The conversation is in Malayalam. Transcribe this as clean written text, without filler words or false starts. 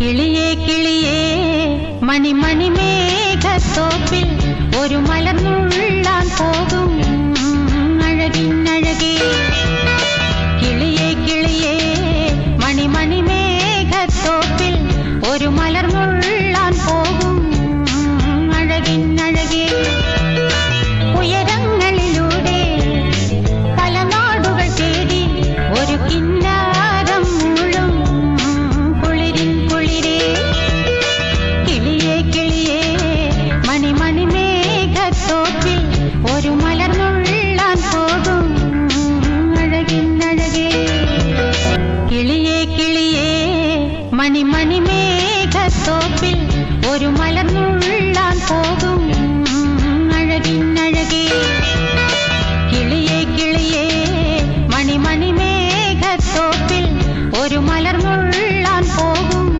കിളിയേ കിളിയേ മണിമണി മേഘത്തോപ്പിൽ ഒരു മലർന്നുള്ളാൻ പോകും അഴകിനഴകേ. കിളിയേ കിളിയേ മണിമണി മേഘത്തോപ്പിൽ ഒരു മലർന്നുള്ളാൻ പോകും അഴകിനഴകേ. ഉയരങ്ങളിലൂടെ പല നാടുകൾ തേടി ഒരു കിന്നാരം മൂളും കുളിരിൻ കുളിരേ. കിളിയേ കിളിയേ മണിമണി മേഘത്തോപ്പിൽ ഒരു മലർന്നുള്ളാൻ പോകും അഴകിനഴകേ. കിളിയേ കിളിയേ മണിമണി മേഘത്തോപ്പിൽ ഒരു മലർന്നുള്ളാൻ പോകും അഴകിനഴകേ. കിളിയേ കിളിയേ മണിമണി മേഘത്തോപ്പിൽ ഒരു മലർന്നുള്ള